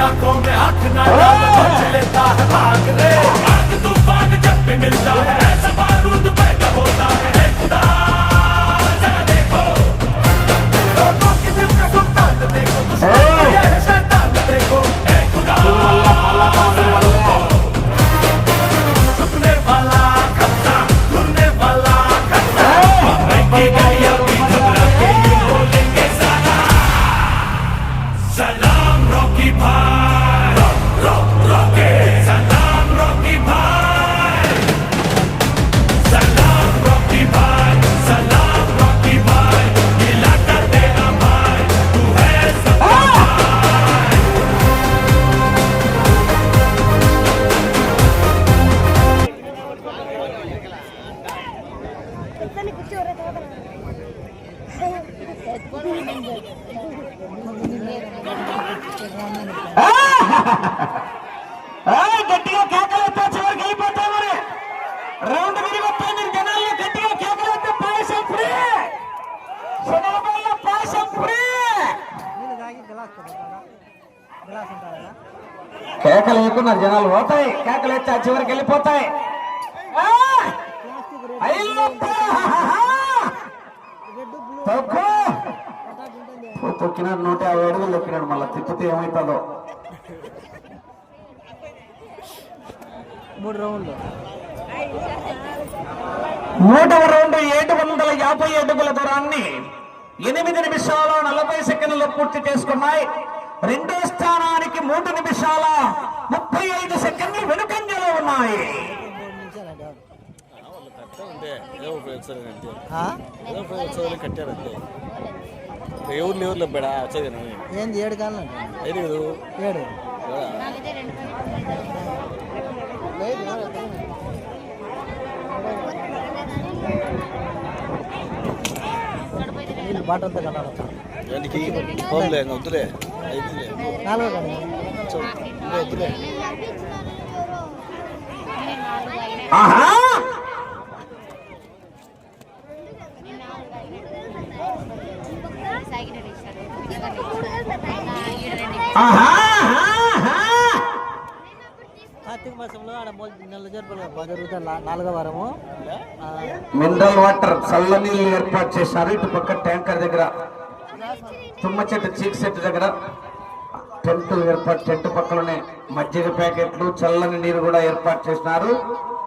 आंखों में आंख ना डाल लेता है भाग रे आग तूफान जब भी मिलता है ऐसा बारूद पैदा होता है खुदा जरा देखो लोगों की दिल का सुल्तान देखो शैतान देखो खुदा सुनने वाला खतरा सुनने वाला खतरा गलियां भी घबरा के बोलेंगे सारा सलाम रॉकी भाई గట్టిగా కేకలేస్తే చివరికి వెళ్ళిపోతాయి మరి రౌండ్ విరిగొస్తాయి మీరు జనాల్లో గట్టిగా కేకలేస్తే పాయసం ఫ్రీ పాయసం ఫ్రీ కేకలు వేయకున్నారు జనాలు పోతాయి కేకలేస్తే చివరికి వెళ్ళిపోతాయి తొక్కినాడు 150 అడుగులు తొక్కినాడు మళ్ళీ తిప్పితే ఏమవుతుందో 3 రౌండ్లు 3వ రౌండ్ 750 అడుగుల దూరాన్ని 8 నిమిషాల 40 సెకండ్లలో పూర్తి చేసుకున్నాయి. రెండో స్థానానికి 3 నిమిషాల 35 సెకండ్లు వెనుకంజలో ఉన్నాయి. కట్టారంటే ఎవరు బెడా వచ్చేది ఏంది 7 కాలం 5 కదా 7 బాటంతా కట్టాలి వద్దులే 4 కానీ వద్దులే కార్తీక మాసంలో నెల జరుపుతారు 4వ వారము మినరల్ వాటర్ చల్ల నీళ్ళు ఏర్పాటు చేశారు. ఇటు పక్క ట్యాంకర్ దగ్గర తుమ్మ చెట్టు చీక్ చెట్టు దగ్గర టెంట్ పక్కలోనే మజ్జిగ ప్యాకెట్లు చల్లని నీరు కూడా ఏర్పాటు చేసినారు.